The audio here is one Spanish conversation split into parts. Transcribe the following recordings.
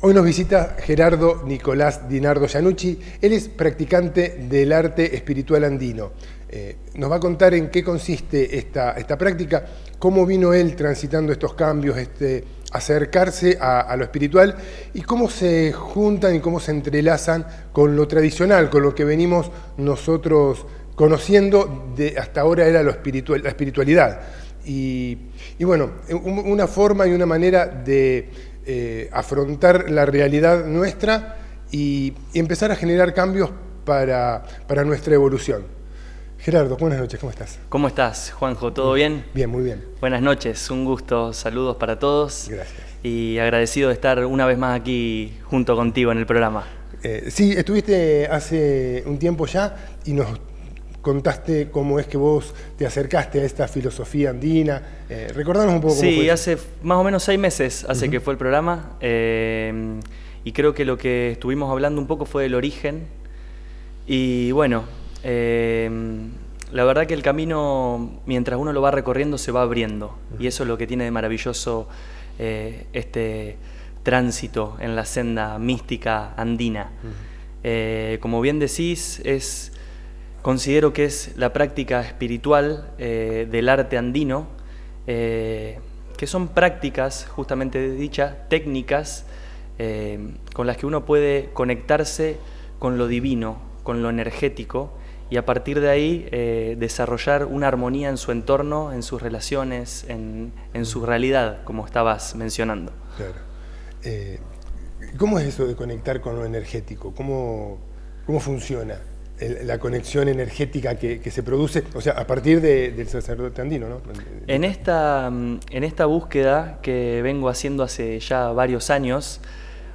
Hoy nos visita Gerardo Nicolás Dinardo Iannucci. Él es practicante del arte espiritual andino. Nos va a contar en qué consiste esta práctica, cómo vino él transitando estos cambios, acercarse a lo espiritual y cómo se juntan y cómo se entrelazan con lo tradicional, con lo que venimos nosotros conociendo hasta ahora era la espiritualidad. Y bueno, una forma y una manera de afrontar la realidad nuestra y empezar a generar cambios para nuestra evolución. Gerardo, buenas noches, ¿cómo estás? ¿Cómo estás, Juanjo? ¿Todo bien? Bien, muy bien. Buenas noches, un gusto, saludos para todos. Gracias. Y agradecido de estar una vez más aquí junto contigo en el programa. Sí, estuviste hace un tiempo ya y nos contaste cómo es que vos te acercaste a esta filosofía andina. Recordanos un poco cómo fue. Sí, hace más o menos 6 meses hace que fue el programa y creo que lo que estuvimos hablando un poco fue del origen y bueno, la verdad que el camino mientras uno lo va recorriendo se va abriendo y eso es lo que tiene de maravilloso este tránsito en la senda mística andina. Como bien decís, considero que es la práctica espiritual del arte andino, que son prácticas, justamente dichas, técnicas con las que uno puede conectarse con lo divino, con lo energético, y a partir de ahí desarrollar una armonía en su entorno, en sus relaciones, en su realidad, como estabas mencionando. Claro. ¿Cómo es eso de conectar con lo energético? ¿Cómo funciona la conexión energética que se produce, o sea, a partir del sacerdote andino, ¿no? En esta búsqueda que vengo haciendo hace ya varios años,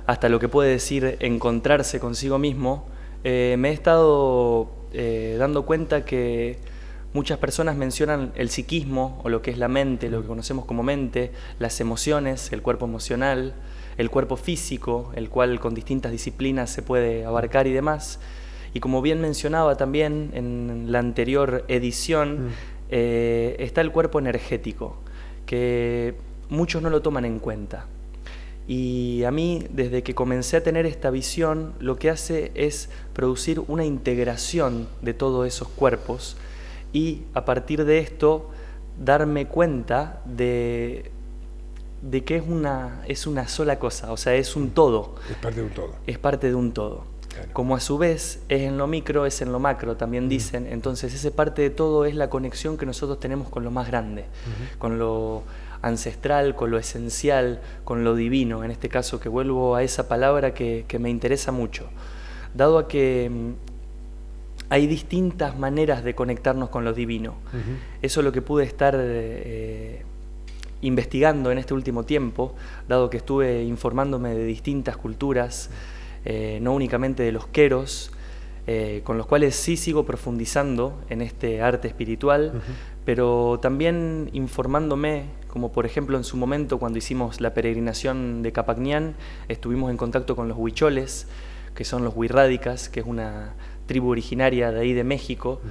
hasta lo que puede decir encontrarse consigo mismo, me he estado dando cuenta que muchas personas mencionan el psiquismo, o lo que es la mente, lo que conocemos como mente, las emociones, el cuerpo emocional, el cuerpo físico, el cual con distintas disciplinas se puede abarcar y demás. Y como bien mencionaba también en la anterior edición, está el cuerpo energético, que muchos no lo toman en cuenta. Y a mí, desde que comencé a tener esta visión, lo que hace es producir una integración de todos esos cuerpos y a partir de esto darme cuenta de que es una sola cosa, o sea, es un todo. Es parte de un todo. Es parte de un todo. Claro. Como a su vez es en lo micro, es en lo macro, también dicen. Entonces ese parte de todo es la conexión que nosotros tenemos con lo más grande, con lo ancestral, con lo esencial, con lo divino. En este caso, que vuelvo a esa palabra que me interesa mucho. Dado a que hay distintas maneras de conectarnos con lo divino. Eso es lo que pude estar investigando en este último tiempo, dado que estuve informándome de distintas culturas, no únicamente de los queros, con los cuales sí sigo profundizando en este arte espiritual, pero también informándome, como por ejemplo en su momento cuando hicimos la peregrinación de Capacñán, estuvimos en contacto con los huicholes, que son los huirrádicas, que es una tribu originaria de ahí de México,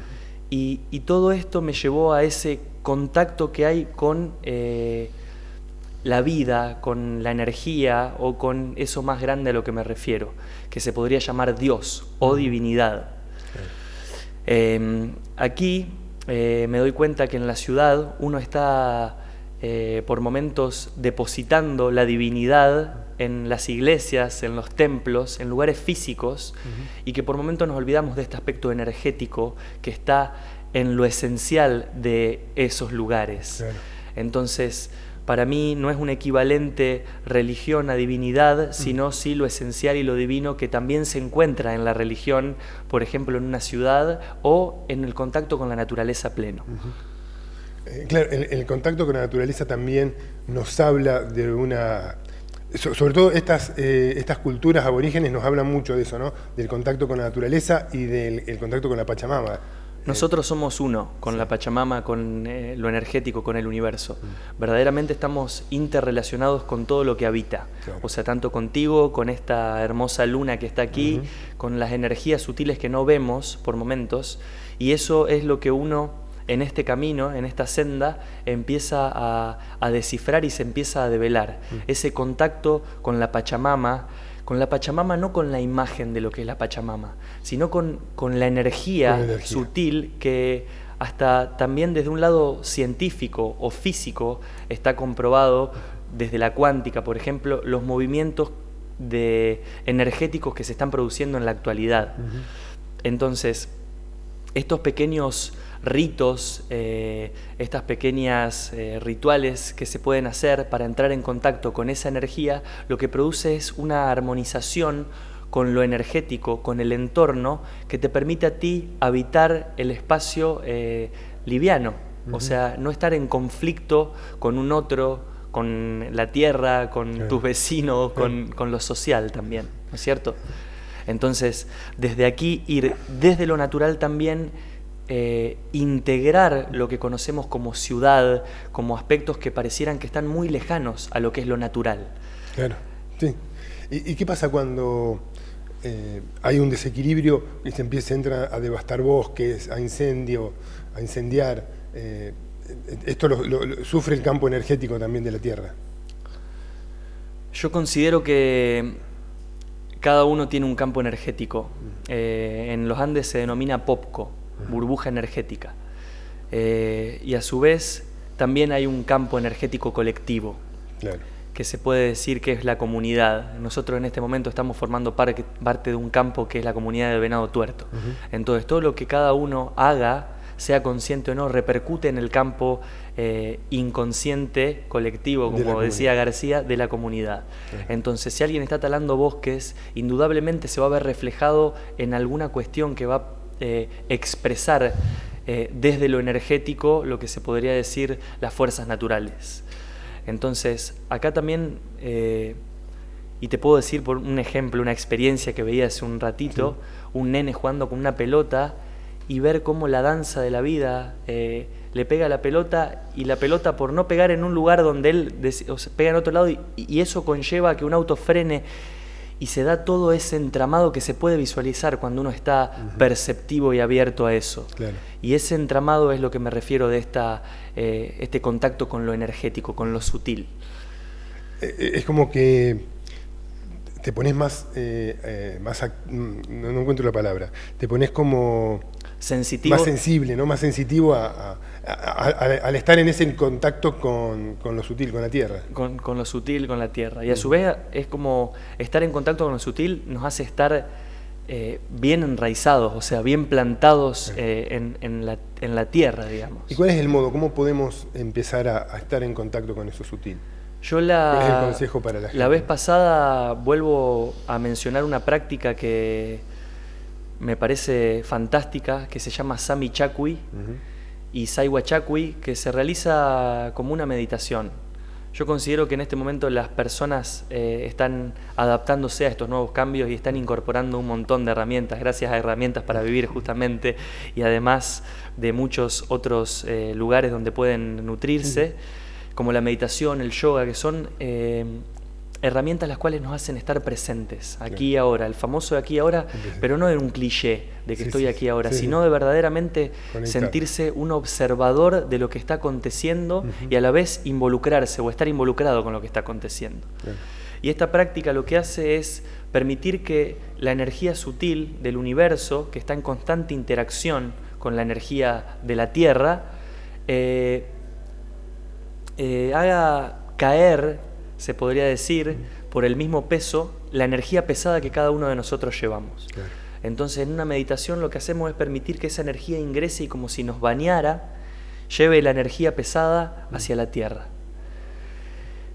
y todo esto me llevó a ese contacto que hay con la vida, con la energía o con eso más grande a lo que me refiero, que se podría llamar Dios o divinidad. Aquí me doy cuenta que en la ciudad uno está por momentos depositando la divinidad en las iglesias, en los templos, en lugares físicos, y que por momentos nos olvidamos de este aspecto energético que está en lo esencial de esos lugares. Claro. Entonces, para mí no es un equivalente religión a divinidad, sino sí lo esencial y lo divino que también se encuentra en la religión, por ejemplo en una ciudad o en el contacto con la naturaleza pleno. Claro, el contacto con la naturaleza también nos habla de una... Sobre todo estas culturas aborígenes nos hablan mucho de eso, ¿no? Del contacto con la naturaleza y del contacto con la Pachamama. Nosotros somos uno con la Pachamama, con lo energético, con el universo. Verdaderamente estamos interrelacionados con todo lo que habita. Claro. O sea, tanto contigo, con esta hermosa luna que está aquí, con las energías sutiles que no vemos por momentos. Y eso es lo que uno en este camino, en esta senda, empieza a descifrar y se empieza a develar. Ese contacto con la Pachamama no con la imagen de lo que es la Pachamama, sino con la energía sutil que hasta también desde un lado científico o físico está comprobado, desde la cuántica, por ejemplo, los movimientos energéticos que se están produciendo en la actualidad. Entonces, estos pequeños ritos, estas pequeñas rituales que se pueden hacer para entrar en contacto con esa energía, lo que produce es una armonización con lo energético, con el entorno, que te permite a ti habitar el espacio liviano, o sea, no estar en conflicto con un otro, con la tierra, con tus vecinos, con lo social también, ¿no es cierto? Entonces, desde aquí ir desde lo natural también, integrar lo que conocemos como ciudad, como aspectos que parecieran que están muy lejanos a lo que es lo natural. Claro, sí. ¿Y qué pasa cuando hay un desequilibrio y se entra a devastar bosques, a incendiar? Esto sufre el campo energético también de la Tierra. Yo considero que cada uno tiene un campo energético. En los Andes se denomina POPCO, burbuja energética. Y a su vez también hay un campo energético colectivo, claro, que se puede decir que es la comunidad. Nosotros en este momento estamos formando parte de un campo que es la comunidad del Venado Tuerto. Entonces todo lo que cada uno haga, sea consciente o no, repercute en el campo inconsciente colectivo, como decía García, de la comunidad. Entonces, si alguien está talando bosques, indudablemente se va a ver reflejado en alguna cuestión que va a expresar desde lo energético lo que se podría decir las fuerzas naturales. Entonces, acá también, y te puedo decir por un ejemplo, una experiencia que veía hace un ratito, un nene jugando con una pelota, y ver cómo la danza de la vida le pega a la pelota, y la pelota, por no pegar en un lugar donde él pega en otro lado, y eso conlleva a que un auto frene, y se da todo ese entramado que se puede visualizar cuando uno está perceptivo y abierto a eso. Claro. Y ese entramado es lo que me refiero de este contacto con lo energético, con lo sutil. Es como que te pones más no encuentro la palabra, te pones como sensitivo, más sensible, ¿no? Más sensitivo al estar en ese contacto con lo sutil, con la tierra. Con lo sutil, con la tierra. Y a su vez es como estar en contacto con lo sutil nos hace estar bien enraizados, o sea, bien plantados en la tierra, digamos. ¿Y cuál es el modo? ¿Cómo podemos empezar a estar en contacto con eso sutil? ¿Cuál es el consejo para la gente? La vez pasada vuelvo a mencionar una práctica que me parece fantástica, que se llama Sami Chakui y Saiwa Chakui, que se realiza como una meditación. Yo considero que en este momento las personas están adaptándose a estos nuevos cambios y están incorporando un montón de herramientas, gracias a herramientas para vivir justamente, y además de muchos otros lugares donde pueden nutrirse, como la meditación, el yoga, que son herramientas las cuales nos hacen estar presentes, aquí y ahora, el famoso de aquí y ahora, pero no en un cliché de que estoy aquí ahora, sino de verdaderamente sentirse un observador de lo que está aconteciendo y a la vez involucrarse o estar involucrado con lo que está aconteciendo. Y esta práctica lo que hace es permitir que la energía sutil del universo, que está en constante interacción con la energía de la Tierra, haga caer, se podría decir, por el mismo peso, la energía pesada que cada uno de nosotros llevamos. Claro. Entonces, en una meditación lo que hacemos es permitir que esa energía ingrese y, como si nos bañara, lleve la energía pesada hacia la Tierra.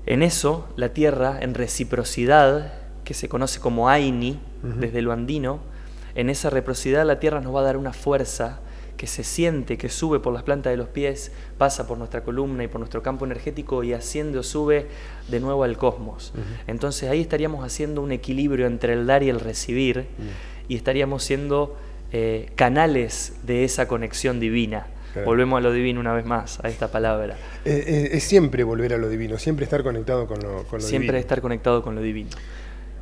En eso, la Tierra, en reciprocidad, que se conoce como Aini, desde lo andino, en esa reciprocidad la Tierra nos va a dar una fuerza que se siente, que sube por las plantas de los pies, pasa por nuestra columna y por nuestro campo energético y asciende o sube de nuevo al cosmos. Entonces ahí estaríamos haciendo un equilibrio entre el dar y el recibir, y estaríamos siendo canales de esa conexión divina. Claro. Volvemos a lo divino una vez más, a esta palabra. Es siempre volver a lo divino, siempre estar conectado con lo divino. Siempre estar conectado con lo divino.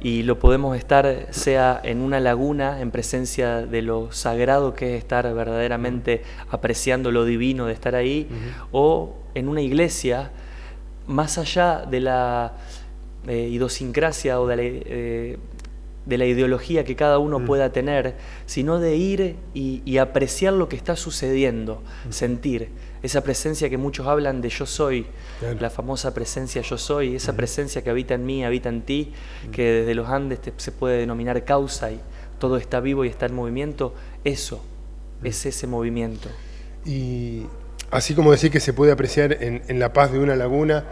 y lo podemos estar sea en una laguna en presencia de lo sagrado que es estar verdaderamente apreciando lo divino de estar ahí, o en una iglesia, más allá de la idiosincrasia o de la ideología que cada uno pueda tener, sino de ir y apreciar lo que está sucediendo, sentir esa presencia que muchos hablan de yo soy, la famosa presencia yo soy, esa presencia que habita en mí, habita en ti, que desde los Andes se puede denominar causa y todo está vivo y está en movimiento. Eso es ese movimiento. Y así como decir que se puede apreciar en la paz de una laguna,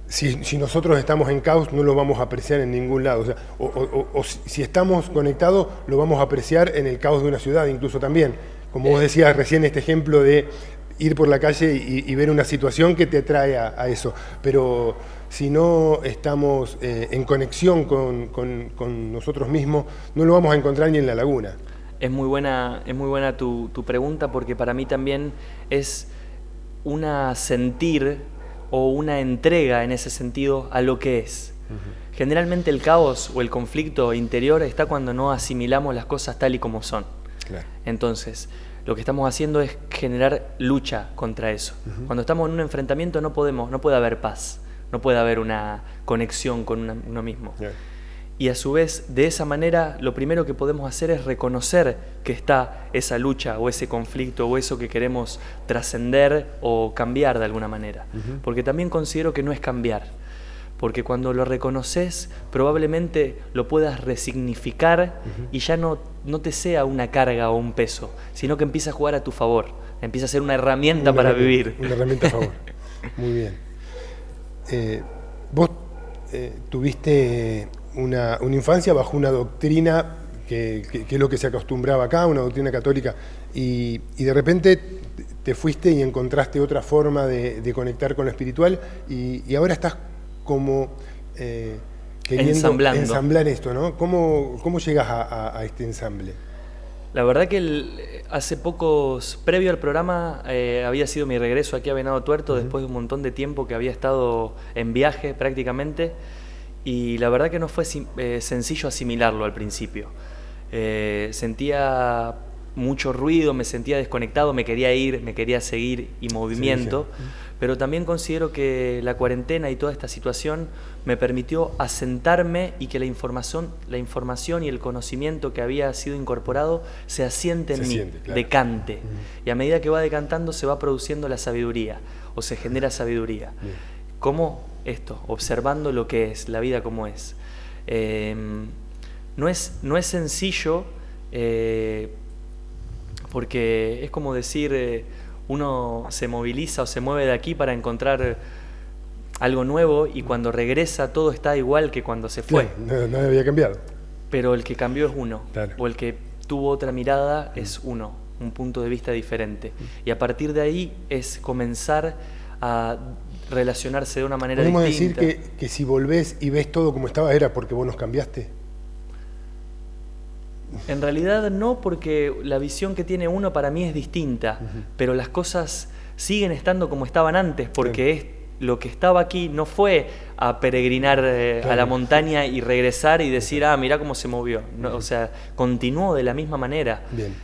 si nosotros estamos en caos no lo vamos a apreciar en ningún lado. O sea, si estamos conectados lo vamos a apreciar en el caos de una ciudad incluso también. Como vos decías recién, este ejemplo de ir por la calle y ver una situación que te atrae a eso. Pero si no estamos en conexión con nosotros mismos, no lo vamos a encontrar ni en la laguna. Es muy buena tu pregunta, porque para mí también es una sentir o una entrega en ese sentido a lo que es. Generalmente el caos o el conflicto interior está cuando no asimilamos las cosas tal y como son. Claro. Entonces, lo que estamos haciendo es generar lucha contra eso. Cuando estamos en un enfrentamiento no puede haber paz, no puede haber una conexión con uno mismo. Yeah. Y a su vez, de esa manera, lo primero que podemos hacer es reconocer que está esa lucha o ese conflicto o eso que queremos trascender o cambiar de alguna manera. Porque también considero que no es cambiar. Porque cuando lo reconoces, probablemente lo puedas resignificar y ya no te sea una carga o un peso, sino que empieza a jugar a tu favor, empieza a ser una herramienta para vivir. Una herramienta a favor. Muy bien. Vos tuviste una infancia bajo una doctrina que es lo que se acostumbraba acá, una doctrina católica, y de repente te fuiste y encontraste otra forma de conectar con lo espiritual y ahora estás como queriendo ensamblar esto, ¿no? ¿Cómo llegas a este ensamble? La verdad que hace pocos, previo al programa, había sido mi regreso aquí a Venado Tuerto, después de un montón de tiempo que había estado en viaje prácticamente, y la verdad que no fue sencillo asimilarlo al principio. Sentía mucho ruido, me sentía desconectado, me quería ir, me quería seguir y movimiento, sí. Pero también considero que la cuarentena y toda esta situación me permitió asentarme y que la información y el conocimiento que había sido incorporado se asiente en mí, claro. Decante. Y a medida que va decantando se va produciendo la sabiduría o se genera sabiduría. Bien. ¿Cómo? Esto, observando lo que es, la vida como es. No es sencillo, porque es como decir, uno se moviliza o se mueve de aquí para encontrar algo nuevo y cuando regresa todo está igual que cuando se fue. Claro, no había cambiado. Pero el que cambió es uno, claro. O el que tuvo otra mirada es uno, un punto de vista diferente. Y a partir de ahí es comenzar a relacionarse de una manera distinta. ¿Podemos decir que si volvés y ves todo como estaba era porque vos nos cambiaste? En realidad no, porque la visión que tiene uno para mí es distinta, pero las cosas siguen estando como estaban antes, porque lo que estaba aquí no fue a peregrinar a la montaña y regresar y decir, mirá cómo se movió. No, o sea, continuó de la misma manera. Bien.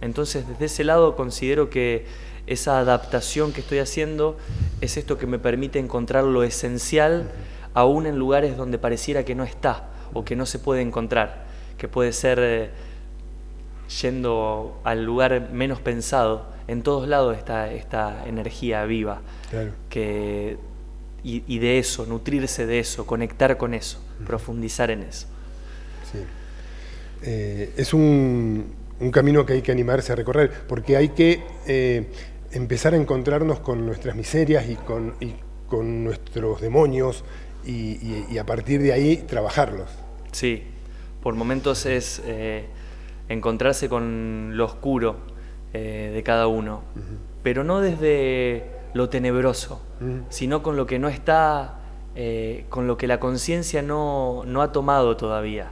Entonces, desde ese lado considero que esa adaptación que estoy haciendo es esto que me permite encontrar lo esencial, aún en lugares donde pareciera que no está o que no se puede encontrar. Que puede ser yendo al lugar menos pensado. En todos lados está esta energía viva. Claro. Y de eso, nutrirse de eso, conectar con eso, profundizar en eso. Sí. Es un camino que hay que animarse a recorrer, porque hay que empezar a encontrarnos con nuestras miserias y con nuestros demonios y a partir de ahí trabajarlos. Sí. Por momentos es encontrarse con lo oscuro de cada uno, pero no desde lo tenebroso, sino con lo que no está, con lo que la conciencia no ha tomado todavía.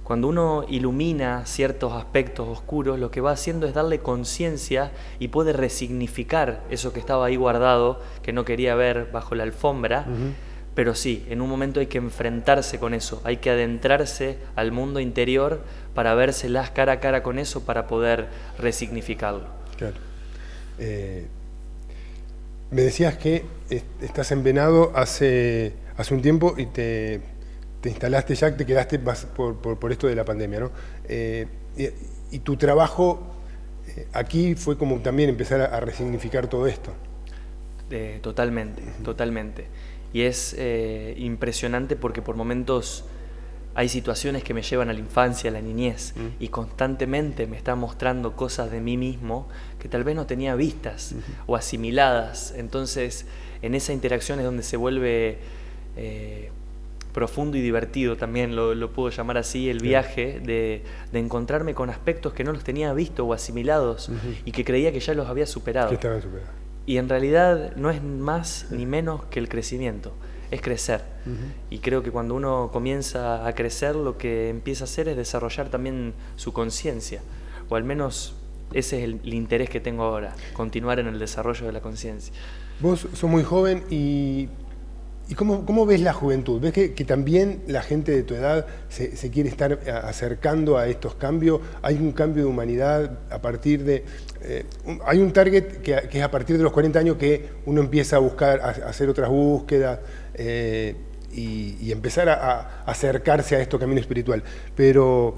Cuando uno ilumina ciertos aspectos oscuros, lo que va haciendo es darle conciencia y puede resignificar eso que estaba ahí guardado, que no quería ver bajo la alfombra, pero sí, en un momento hay que enfrentarse con eso, hay que adentrarse al mundo interior para vérselas cara a cara con eso para poder resignificarlo. Claro. Me decías que estás en Venado hace un tiempo y te instalaste ya, te quedaste más por esto de la pandemia, ¿no? Y tu trabajo aquí fue como también empezar a resignificar todo esto. Totalmente, totalmente. Y es impresionante porque por momentos hay situaciones que me llevan a la infancia, a la niñez, y constantemente me está mostrando cosas de mí mismo que tal vez no tenía vistas o asimiladas. Entonces, en esa interacción es donde se vuelve profundo y divertido también, lo puedo llamar así, el viaje de encontrarme con aspectos que no los tenía visto o asimilados y que creía que ya los había superado. Que estaban superados. Y en realidad no es más ni menos que el crecimiento, es crecer. Y creo que cuando uno comienza a crecer, lo que empieza a hacer es desarrollar también su conciencia, o al menos ese es el interés que tengo ahora, continuar en el desarrollo de la conciencia. Vos sos muy joven y ¿cómo ves la juventud? ¿Ves que también la gente de tu edad se quiere estar acercando a estos cambios? ¿Hay un cambio de humanidad a partir de... hay un target que es a partir de los 40 años que uno empieza a buscar, a hacer otras búsquedas y empezar a acercarse a este camino espiritual. Pero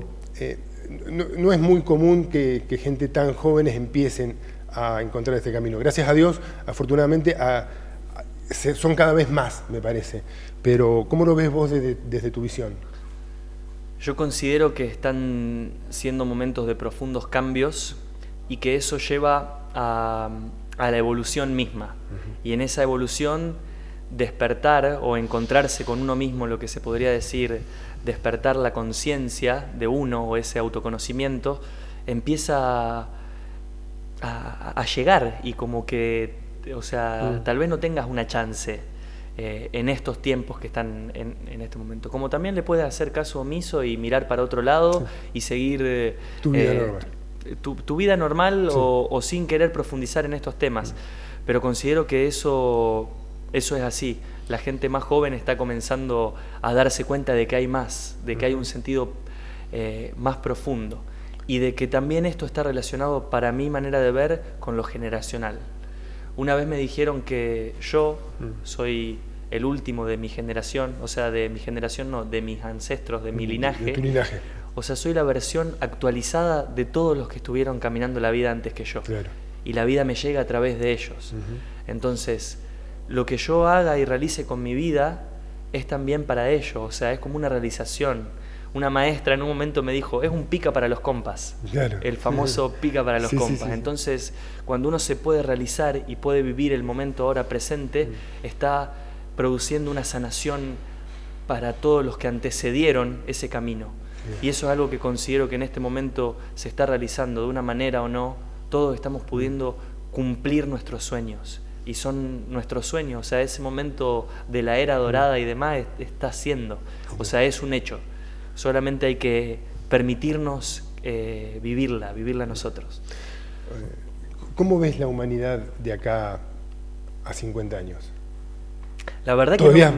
no es muy común que gente tan jóvenes empiecen a encontrar este camino. Gracias a Dios, afortunadamente, son cada vez más, me parece. Pero ¿cómo lo ves vos desde tu visión? Yo considero que están siendo momentos de profundos cambios y que eso lleva a la evolución misma. Y en esa evolución despertar o encontrarse con uno mismo, lo que se podría decir despertar la conciencia de uno o ese autoconocimiento, empieza a llegar y como que... O sea, tal vez no tengas una chance en estos tiempos que están en este momento. Como también le puedes hacer caso omiso y mirar para otro lado y seguir tu vida normal, tu vida normal o sin querer profundizar en estos temas. Pero considero que eso es así. La gente más joven está comenzando a darse cuenta de que hay más, de que hay un sentido más profundo y de que también esto está relacionado, para mi manera de ver, con lo generacional. Una vez me dijeron que yo soy el último de mi generación, o sea, de mi generación no, de mis ancestros, de mi linaje. De tu linaje. O sea, soy la versión actualizada de todos los que estuvieron caminando la vida antes que yo. Claro. Y la vida me llega a través de ellos. Entonces, lo que yo haga y realice con mi vida es también para ellos, o sea, es como una realización. Una maestra en un momento me dijo, es un pica para los compas, claro. El famoso pica para los compas. Entonces, cuando uno se puede realizar y puede vivir el momento ahora presente, está produciendo una sanación para todos los que antecedieron ese camino. Y eso es algo que considero que en este momento se está realizando de una manera o no. Todos estamos pudiendo cumplir nuestros sueños. Y son nuestros sueños, o sea, ese momento de la era dorada y demás está siendo. O sea, es un hecho. Solamente hay que permitirnos vivirla nosotros. ¿Cómo ves la humanidad de acá a 50 años? La verdad que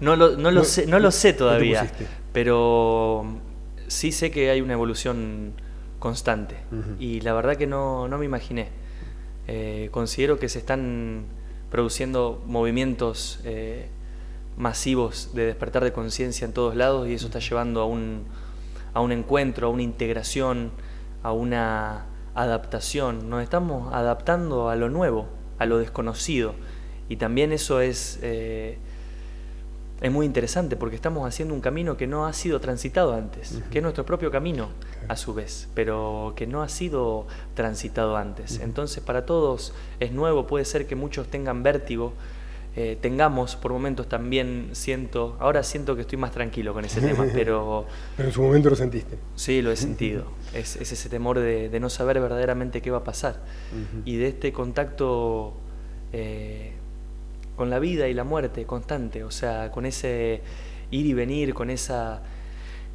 no lo sé todavía, pero sí sé que hay una evolución constante. Y la verdad que no me imaginé. Considero que se están produciendo movimientos masivos de despertar de conciencia en todos lados y eso está llevando a un encuentro, a una integración, a una adaptación. Nos estamos adaptando a lo nuevo, a lo desconocido y también eso es muy interesante porque estamos haciendo un camino que no ha sido transitado antes, que es nuestro propio camino a su vez, pero que no ha sido transitado antes. Entonces para todos es nuevo, puede ser que muchos tengan vértigo, tengamos por momentos también ahora siento que estoy más tranquilo con ese tema, pero en su momento lo sentiste. Sí, lo he sentido, es ese temor de no saber verdaderamente qué va a pasar y de este contacto con la vida y la muerte constante, o sea, con ese ir y venir, con esa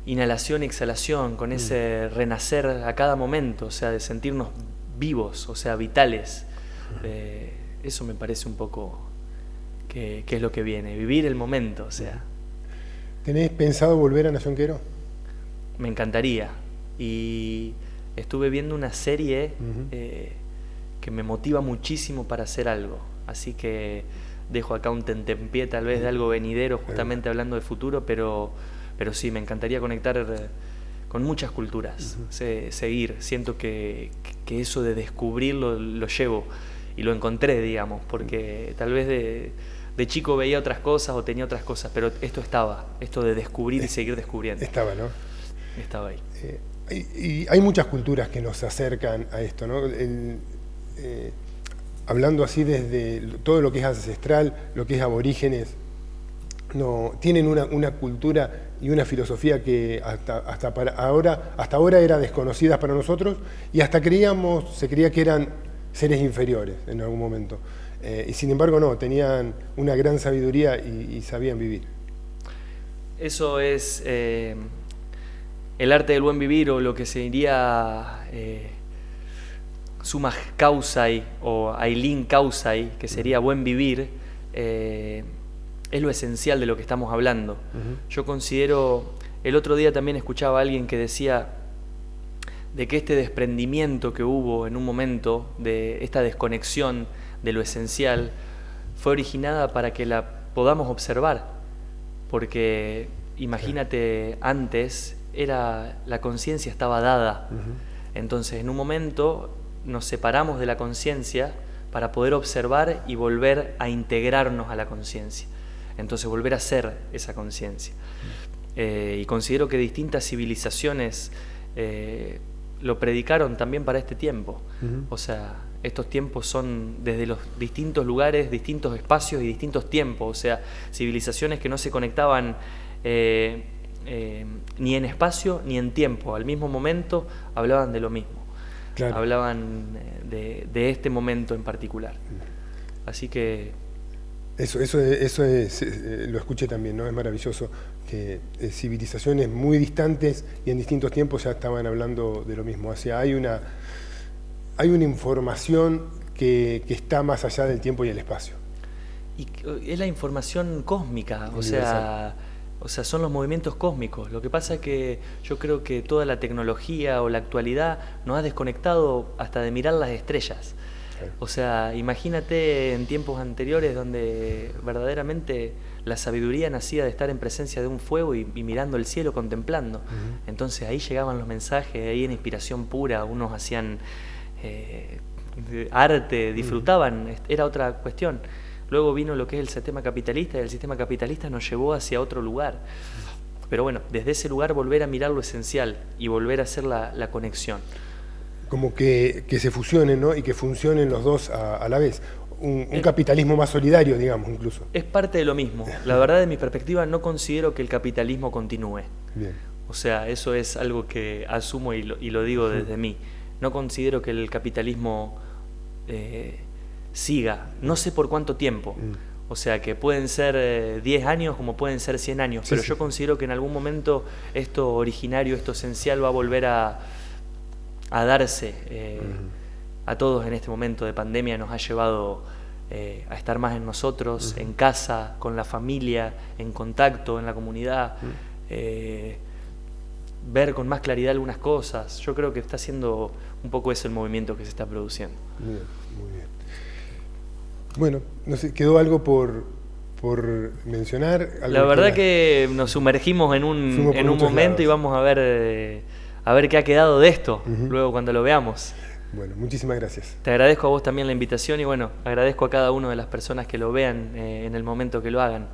inhalación y exhalación, con ese renacer a cada momento, o sea, de sentirnos vivos, o sea, vitales. Eso me parece un poco qué es lo que viene, vivir el momento, o sea. ¿Tenés pensado volver a Nación Quero? Me encantaría. Y estuve viendo una serie que me motiva muchísimo para hacer algo. Así que dejo acá un tentempié tal vez de algo venidero, justamente hablando de futuro, pero sí, me encantaría conectar con muchas culturas, seguir. Siento que eso de descubrirlo lo llevo y lo encontré, digamos, porque tal vez de chico veía otras cosas o tenía otras cosas, pero esto de descubrir y seguir descubriendo. Estaba, ¿no? Estaba ahí. Y hay muchas culturas que nos acercan a esto, ¿no? Hablando así desde todo lo que es ancestral, lo que es aborígenes, tienen una cultura y una filosofía que hasta ahora era desconocida para nosotros y hasta se creía que eran seres inferiores en algún momento. Y sin embargo no, tenían una gran sabiduría y sabían vivir. Eso es el arte del buen vivir, o lo que se diría summa causai o ailin causai, que sería buen vivir. Es lo esencial de lo que estamos hablando. Yo considero, el otro día también escuchaba a alguien que decía de que este desprendimiento que hubo en un momento, de esta desconexión de lo esencial, fue originada para que la podamos observar, porque imagínate, antes la conciencia estaba dada, entonces en un momento nos separamos de la conciencia para poder observar y volver a integrarnos a la conciencia. Entonces volver a ser esa conciencia. Y considero que distintas civilizaciones lo predicaron también para este tiempo. O sea, estos tiempos son desde los distintos lugares, distintos espacios y distintos tiempos. O sea, civilizaciones que no se conectaban ni en espacio ni en tiempo. Al mismo momento hablaban de lo mismo. Claro. Hablaban de este momento en particular. Así que... Eso lo escuché también, ¿no? Es maravilloso que civilizaciones muy distantes y en distintos tiempos ya estaban hablando de lo mismo. O sea, hay una información que está más allá del tiempo y el espacio. Y es la información cósmica, o sea, son los movimientos cósmicos. Lo que pasa es que yo creo que toda la tecnología o la actualidad nos ha desconectado hasta de mirar las estrellas. O sea, imagínate en tiempos anteriores donde verdaderamente la sabiduría nacía de estar en presencia de un fuego y mirando el cielo, contemplando. Entonces ahí llegaban los mensajes, ahí en inspiración pura, unos hacían arte, disfrutaban, era otra cuestión. Luego vino lo que es el sistema capitalista y el sistema capitalista nos llevó hacia otro lugar. Pero bueno, desde ese lugar volver a mirar lo esencial y volver a hacer la conexión. Como que se fusionen, ¿no? Y que funcionen los dos a la vez. Un capitalismo más solidario, digamos, incluso. Es parte de lo mismo. La verdad, de mi perspectiva, no considero que el capitalismo continúe. Bien. O sea, eso es algo que asumo y lo digo desde mí. No considero que el capitalismo siga, no sé por cuánto tiempo. O sea, que pueden ser 10 años como pueden ser 100 años, pero yo considero que en algún momento esto originario, esto esencial va a volver a darse. A todos en este momento de pandemia nos ha llevado a estar más en nosotros, en casa, con la familia, en contacto, en la comunidad, ver con más claridad algunas cosas. Yo creo que está siendo un poco eso el movimiento que se está produciendo. Muy bien, muy bien. Bueno, no sé, ¿quedó algo por mencionar? La verdad que nos sumergimos en un momento y vamos a ver qué ha quedado de esto luego cuando lo veamos. Bueno, muchísimas gracias. Te agradezco a vos también la invitación y bueno, agradezco a cada una de las personas que lo vean en el momento que lo hagan.